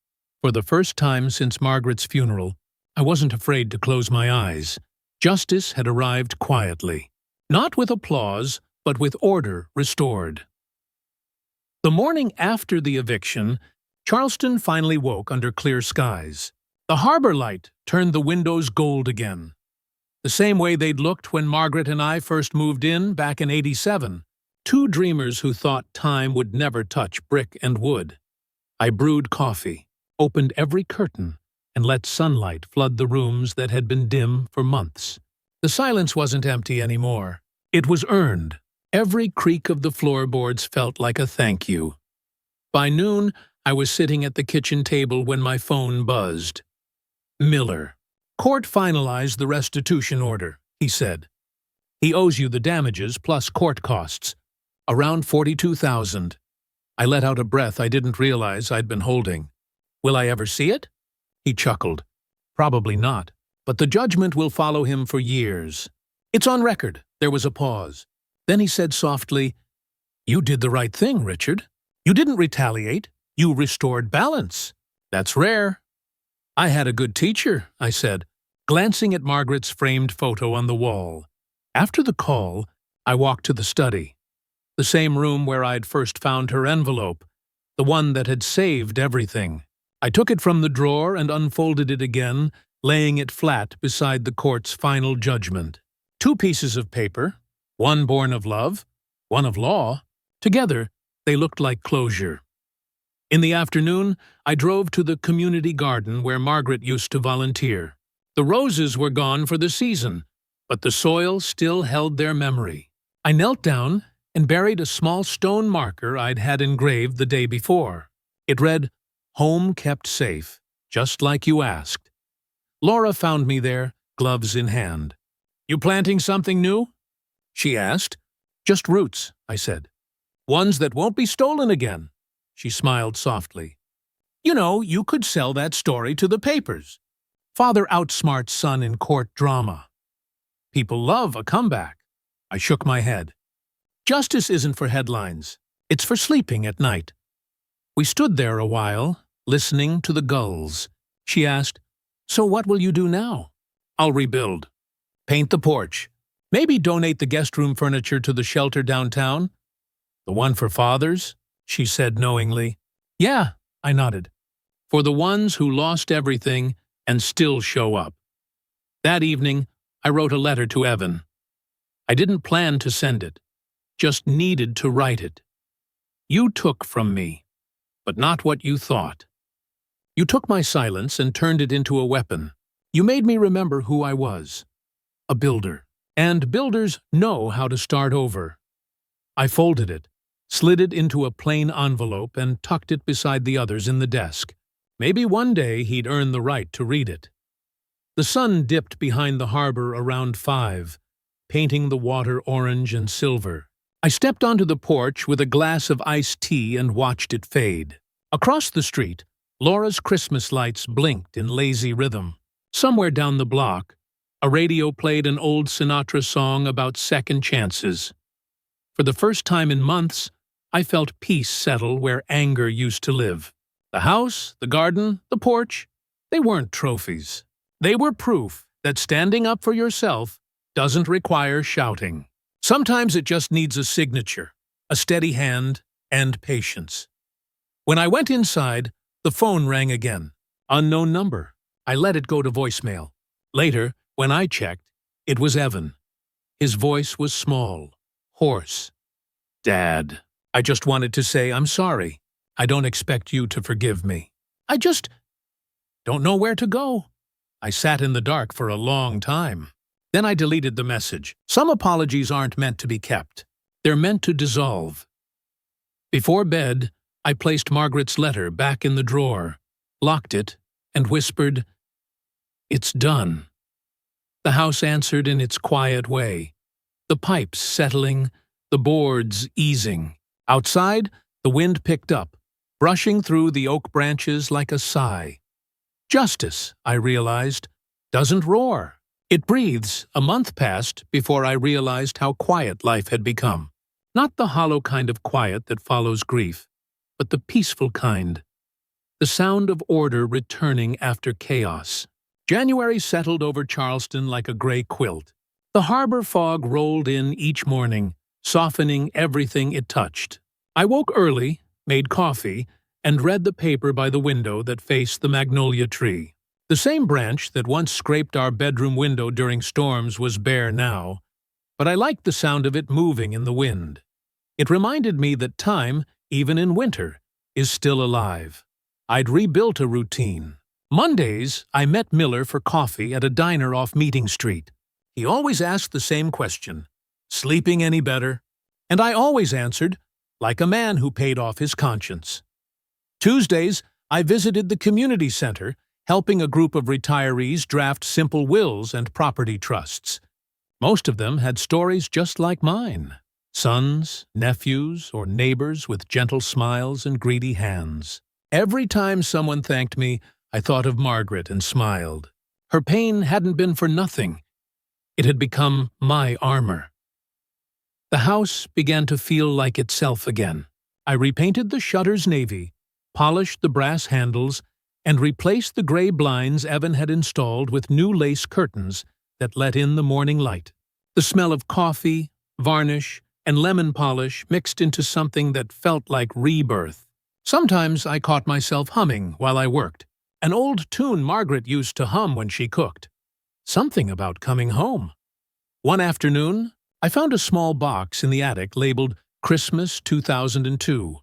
For the first time since Margaret's funeral, I wasn't afraid to close my eyes. Justice had arrived quietly, not with applause, but with order restored. The morning after the eviction, Charleston finally woke under clear skies. The harbor light turned the windows gold again, the same way they'd looked when Margaret and I first moved in back in '87. Two dreamers who thought time would never touch brick and wood. I brewed coffee, opened every curtain, and let sunlight flood the rooms that had been dim for months. The silence wasn't empty anymore. It was earned. Every creak of the floorboards felt like a thank you. By noon, I was sitting at the kitchen table when my phone buzzed. "Miller. Court finalized the restitution order," he said. "He owes you the damages plus court costs. Around $42,000. I let out a breath I didn't realize I'd been holding. "Will I ever see it?" He chuckled. "Probably not, but the judgment will follow him for years. It's on record." There was a pause. Then he said softly, "You did the right thing, Richard. You didn't retaliate. You restored balance. That's rare." "I had a good teacher," I said, glancing at Margaret's framed photo on the wall. After the call, I walked to the study. The same room where I'd first found her envelope, the one that had saved everything. I took it from the drawer and unfolded it again, laying it flat beside the court's final judgment. Two pieces of paper, one born of love, one of law. Together, they looked like closure. In the afternoon, I drove to the community garden where Margaret used to volunteer. The roses were gone for the season, but the soil still held their memory. I knelt down and buried a small stone marker I'd had engraved the day before. It read, "Home kept safe, just like you asked." Laura found me there, gloves in hand. "You planting something new?" she asked. "Just roots," I said. "Ones that won't be stolen again." She smiled softly. "You know, you could sell that story to the papers. Father outsmarts son in court drama. People love a comeback." I shook my head. "Justice isn't for headlines. It's for sleeping at night." We stood there a while, listening to the gulls. She asked, "So what will you do now?" "I'll rebuild. Paint the porch. Maybe donate the guest room furniture to the shelter downtown. The one for fathers. she said knowingly. Yeah, I nodded. For the ones who lost everything and still show up. That evening, I wrote a letter to Evan. I didn't plan to send it, just needed to write it. You took from me, but not what you thought. You took my silence and turned it into a weapon. You made me remember who I was. A builder. And builders know how to start over. I folded it, slid it into a plain envelope, and tucked it beside the others in the desk. Maybe one day he'd earn the right to read it. The sun dipped behind the harbor around 5, painting the water orange and silver. I stepped onto the porch with a glass of iced tea and watched it fade. Across the street, Laura's Christmas lights blinked in lazy rhythm. Somewhere down the block, a radio played an old Sinatra song about second chances. For the first time in months, I felt peace settle where anger used to live. The house, the garden, the porch, they weren't trophies. They were proof that standing up for yourself doesn't require shouting. Sometimes it just needs a signature, a steady hand, and patience. When I went inside, the phone rang again. Unknown number. I let it go to voicemail. Later, when I checked, it was Evan. His voice was small, hoarse. Dad, I just wanted to say I'm sorry. I don't expect you to forgive me. I just don't know where to go. I sat in the dark for a long time. Then I deleted the message. Some apologies aren't meant to be kept. They're meant to dissolve. Before bed, I placed Margaret's letter back in the drawer, locked it, and whispered, "It's done." The house answered in its quiet way, the pipes settling, the boards easing. Outside, the wind picked up, brushing through the oak branches like a sigh. Justice, I realized, doesn't roar. It breathes. A month passed before I realized how quiet life had become. Not the hollow kind of quiet that follows grief, but the peaceful kind. The sound of order returning after chaos. January settled over Charleston like a gray quilt. The harbor fog rolled in each morning, softening everything it touched. I woke early, made coffee, and read the paper by the window that faced the magnolia tree. The same branch that once scraped our bedroom window during storms was bare now, but I liked the sound of it moving in the wind. It reminded me that time, even in winter, is still alive. I'd rebuilt a routine. Mondays, I met Miller for coffee at a diner off Meeting Street. He always asked the same question, "Sleeping any better?" And I always answered, like a man who paid off his conscience. Tuesdays, I visited the community center, helping a group of retirees draft simple wills and property trusts. Most of them had stories just like mine. Sons, nephews, or neighbors with gentle smiles and greedy hands. Every time someone thanked me, I thought of Margaret and smiled. Her pain hadn't been for nothing. It had become my armor. The house began to feel like itself again. I repainted the shutters navy, polished the brass handles, and replaced the gray blinds Evan had installed with new lace curtains that let in the morning light. The smell of coffee, varnish, and lemon polish mixed into something that felt like rebirth. Sometimes I caught myself humming while I worked, an old tune Margaret used to hum when she cooked. Something about coming home. One afternoon, I found a small box in the attic labeled Christmas 2002.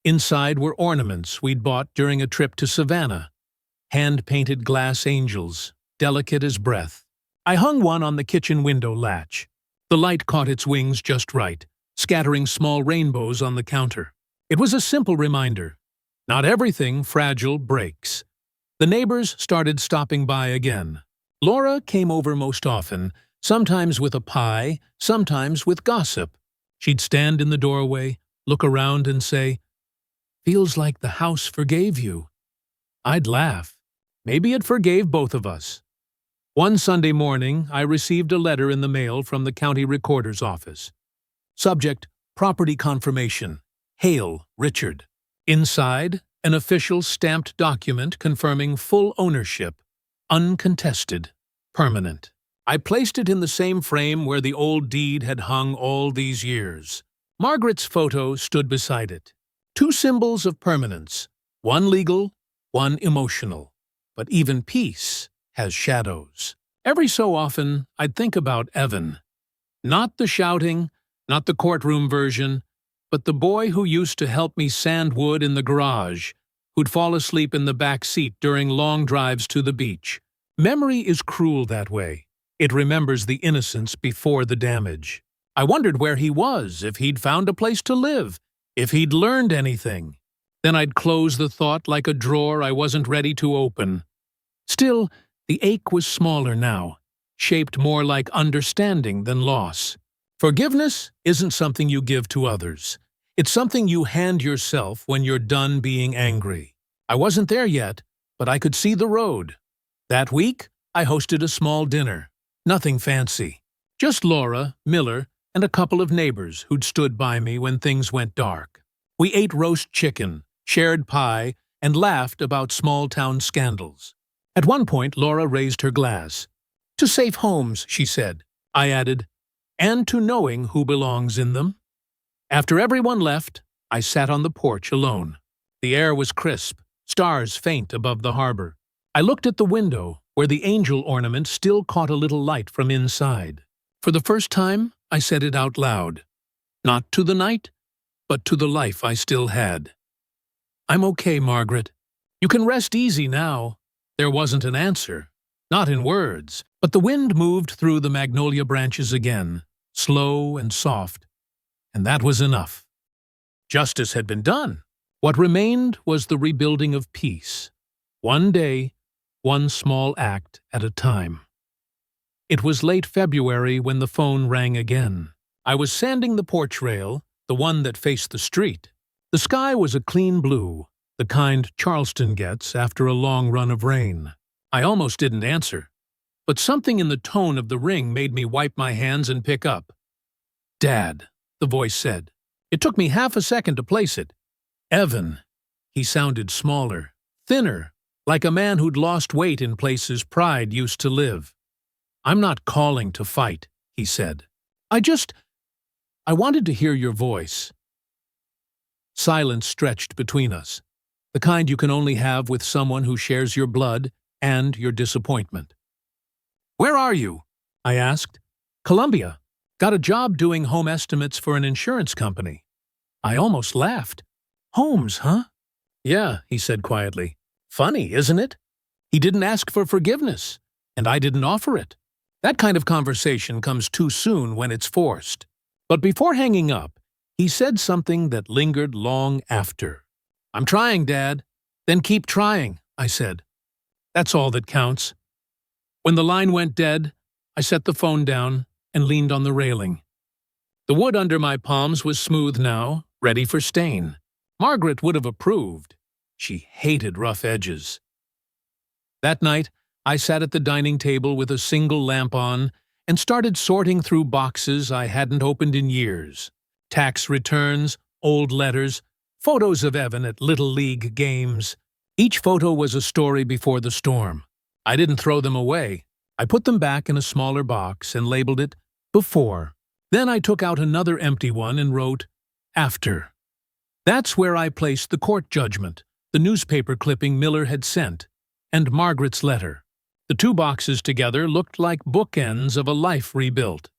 Inside were ornaments we'd bought during a trip to Savannah. Hand-painted glass angels, delicate as breath. I hung one on the kitchen window latch. The light caught its wings just right, scattering small rainbows on the counter. It was a simple reminder. Not everything fragile breaks. The neighbors started stopping by again. Laura came over most often, sometimes with a pie, sometimes with gossip. She'd stand in the doorway, look around and say, "Feels like the house forgave you." I'd laugh. Maybe it forgave both of us. One Sunday morning, I received a letter in the mail from the county recorder's office. Subject, property confirmation. Hail, Richard. Inside, an official stamped document confirming full ownership, uncontested, permanent. I placed it in the same frame where the old deed had hung all these years. Margaret's photo stood beside it. Two symbols of permanence, one legal, one emotional. But even peace has shadows. Every so often, I'd think about Evan. Not the shouting, not the courtroom version, but the boy who used to help me sand wood in the garage, who'd fall asleep in the back seat during long drives to the beach. Memory is cruel that way. It remembers the innocence before the damage. I wondered where he was, if he'd found a place to live, if he'd learned anything. Then I'd close the thought like a drawer I wasn't ready to open. Still, the ache was smaller now, shaped more like understanding than loss. Forgiveness isn't something you give to others. It's something you hand yourself when you're done being angry. I wasn't there yet, but I could see the road. That week, I hosted a small dinner. Nothing fancy. Just Laura, Miller, and a couple of neighbors who'd stood by me when things went dark. We ate roast chicken, shared pie, and laughed about small-town scandals. At one point, Laura raised her glass. "To safe homes," she said. I added, "and to knowing who belongs in them." After everyone left, I sat on the porch alone. The air was crisp, stars faint above the harbor. I looked at the window, where the angel ornament still caught a little light from inside. For the first time, I said it out loud. Not to the night, but to the life I still had. "I'm okay, Margaret. You can rest easy now." There wasn't an answer, not in words, but the wind moved through the magnolia branches again, slow and soft, and that was enough. Justice had been done. What remained was the rebuilding of peace. One day, one small act at a time. It was late February when the phone rang again. I was sanding the porch rail, the one that faced the street. The sky was a clean blue, the kind Charleston gets after a long run of rain. I almost didn't answer, but something in the tone of the ring made me wipe my hands and pick up. "Dad," the voice said. It took me half a second to place it. Evan. He sounded smaller, thinner, like a man who'd lost weight in places pride used to live. "I'm not calling to fight," he said. I wanted to hear your voice." Silence stretched between us, the kind you can only have with someone who shares your blood and your disappointment. "Where are you?" I asked. "Columbia. Got a job doing home estimates for an insurance company." I almost laughed. "Homes, huh?" "Yeah," he said quietly. "Funny, isn't it? He didn't ask for forgiveness, and I didn't offer it. That kind of conversation comes too soon when it's forced." But before hanging up, he said something that lingered long after. "I'm trying, Dad." "Then keep trying," I said. "That's all that counts." When the line went dead, I set the phone down and leaned on the railing. The wood under my palms was smooth now, ready for stain. Margaret would have approved. She hated rough edges. That night, I sat at the dining table with a single lamp on and started sorting through boxes I hadn't opened in years. Tax returns, old letters, photos of Evan at Little League games. Each photo was a story before the storm. I didn't throw them away. I put them back in a smaller box and labeled it Before. Then I took out another empty one and wrote After. That's where I placed the court judgment, the newspaper clipping Miller had sent, and Margaret's letter. The two boxes together looked like bookends of a life rebuilt.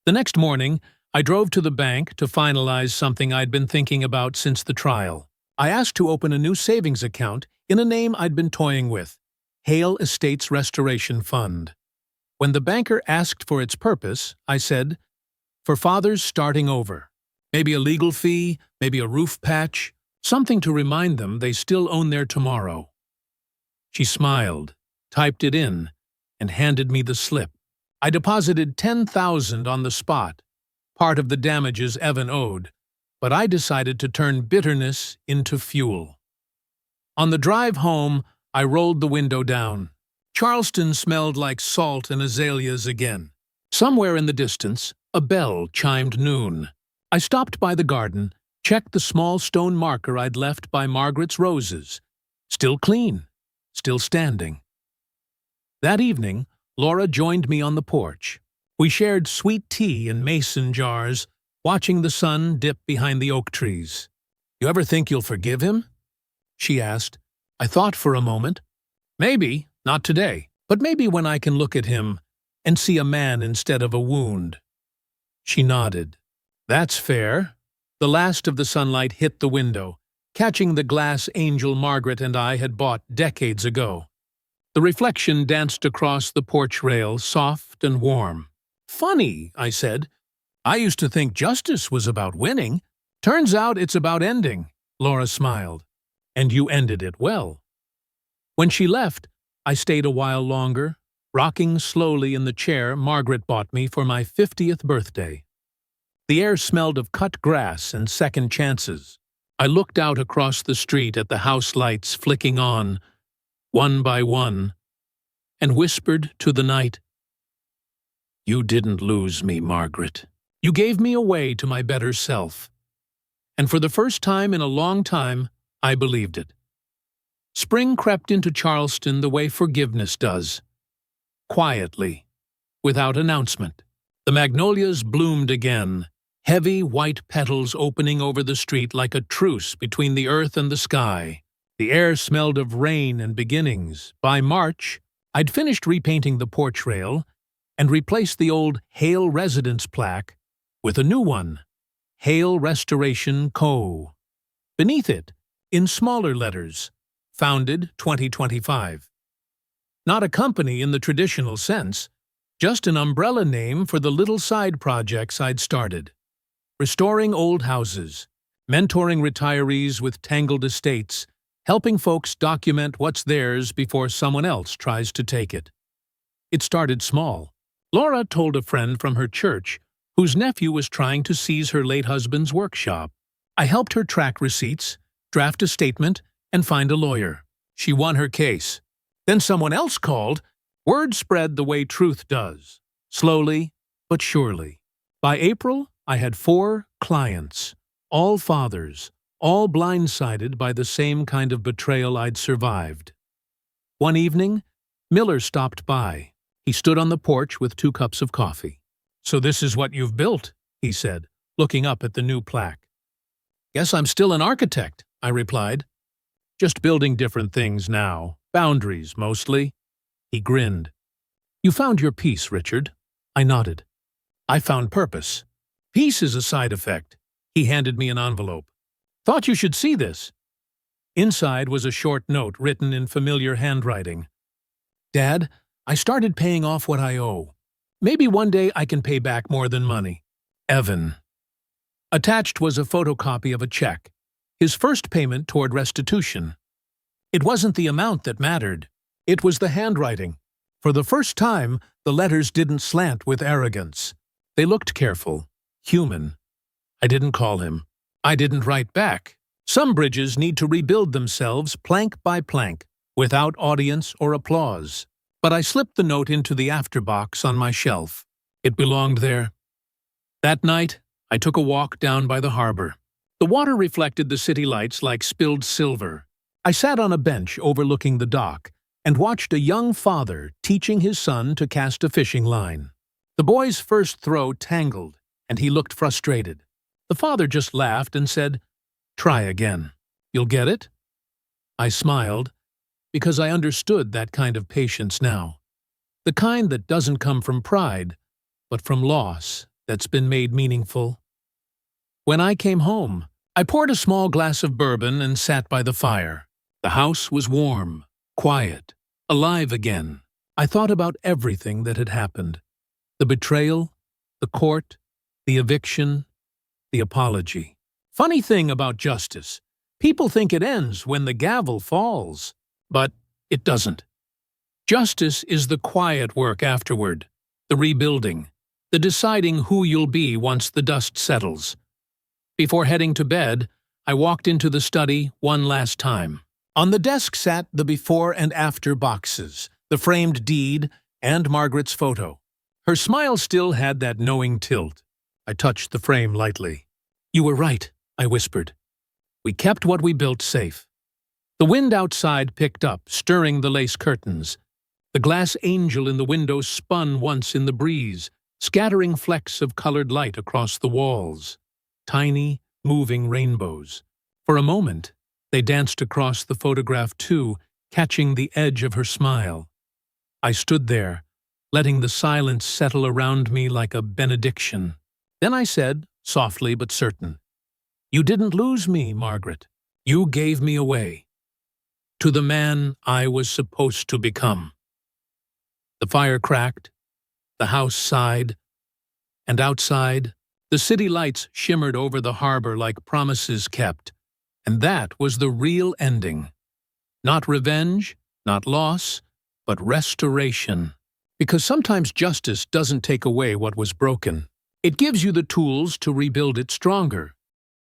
The next morning, I drove to the bank to finalize something I'd been thinking about since the trial. I asked to open a new savings account in a name I'd been toying with, Hale Estates Restoration Fund. When the banker asked for its purpose, I said, "For fathers starting over. Maybe a legal fee, maybe a roof patch, something to remind them they still own their tomorrow." She smiled, typed it in, and handed me the slip. I deposited $10,000 on the spot, part of the damages Evan owed, but I decided to turn bitterness into fuel. On the drive home, I rolled the window down. Charleston smelled like salt and azaleas again. Somewhere in the distance, a bell chimed noon. I stopped by the garden, checked the small stone marker I'd left by Margaret's roses. Still clean, still standing. That evening, Laura joined me on the porch. We shared sweet tea in mason jars, watching the sun dip behind the oak trees. You ever think you'll forgive him?" she asked. I thought for a moment. Maybe, not today, but maybe when I can look at him and see a man instead of a wound. She nodded. That's fair. The last of the sunlight hit the window, catching the glass angel Margaret and I had bought decades ago. The reflection danced across the porch rail, soft and warm. "Funny," I said. "I used to think justice was about winning. Turns out it's about ending." Laura smiled. "And you ended it well." When she left, I stayed a while longer, rocking slowly in the chair Margaret bought me for my 50th birthday. The air smelled of cut grass and second chances. I looked out across the street at the house lights flicking on, one by one, and whispered to the night, "You didn't lose me, Margaret. You gave me away to my better self." And for the first time in a long time, I believed it. Spring crept into Charleston the way forgiveness does. Quietly, without announcement. The magnolias bloomed again, heavy white petals opening over the street like a truce between the earth and the sky. The air smelled of rain and beginnings. By March, I'd finished repainting the porch rail and replaced the old Hale Residence plaque with a new one, Hale Restoration Co. Beneath it, in smaller letters, founded 2025. Not a company in the traditional sense, just an umbrella name for the little side projects I'd started. Restoring old houses, mentoring retirees with tangled estates, helping folks document what's theirs before someone else tries to take it. It started small. Laura told a friend from her church whose nephew was trying to seize her late husband's workshop. I helped her track receipts, draft a statement, and find a lawyer. She won her case. Then someone else called. Word spread the way truth does, slowly but surely. By April, I had 4 clients, all fathers, all blindsided by the same kind of betrayal I'd survived. One evening, Miller stopped by. He stood on the porch with 2 cups of coffee. "So this is what you've built," he said, looking up at the new plaque. "Guess I'm still an architect," I replied. "Just building different things now, boundaries mostly." He grinned. "You found your peace, Richard." I nodded. "I found purpose. Peace is a side effect." He handed me an envelope. "Thought you should see this." Inside was a short note written in familiar handwriting. "Dad, I started paying off what I owe. Maybe one day I can pay back more than money. Evan." Attached was a photocopy of a check, his first payment toward restitution. It wasn't the amount that mattered. It was the handwriting. For the first time, the letters didn't slant with arrogance. They looked careful, human. I didn't call him. I didn't write back. Some bridges need to rebuild themselves plank by plank, without audience or applause. But I slipped the note into the afterbox on my shelf. It belonged there. That night, I took a walk down by the harbor. The water reflected the city lights like spilled silver. I sat on a bench overlooking the dock and watched a young father teaching his son to cast a fishing line. The boy's first throw tangled, and he looked frustrated. The father just laughed and said, "Try again. You'll get it?" I smiled, because I understood that kind of patience now. The kind that doesn't come from pride, but from loss that's been made meaningful. When I came home, I poured a small glass of bourbon and sat by the fire. The house was warm, quiet, alive again. I thought about everything that had happened. The betrayal, the court, the eviction, the apology. Funny thing about justice, people think it ends when the gavel falls, but it doesn't. Justice is the quiet work afterward, the rebuilding, the deciding who you'll be once the dust settles. Before heading to bed, I walked into the study one last time. On the desk sat the before and after boxes, the framed deed, and Margaret's photo. Her smile still had that knowing tilt. I touched the frame lightly. "You were right," I whispered. "We kept what we built safe." The wind outside picked up, stirring the lace curtains. The glass angel in the window spun once in the breeze, scattering flecks of colored light across the walls. Tiny, moving rainbows. For a moment, they danced across the photograph too, catching the edge of her smile. I stood there, letting the silence settle around me like a benediction. Then I said, softly but certain, "You didn't lose me, Margaret. You gave me away to the man I was supposed to become." The fire cracked, the house sighed, and outside, the city lights shimmered over the harbor like promises kept. And that was the real ending. Not revenge, not loss, but restoration. Because sometimes justice doesn't take away what was broken. It gives you the tools to rebuild it stronger.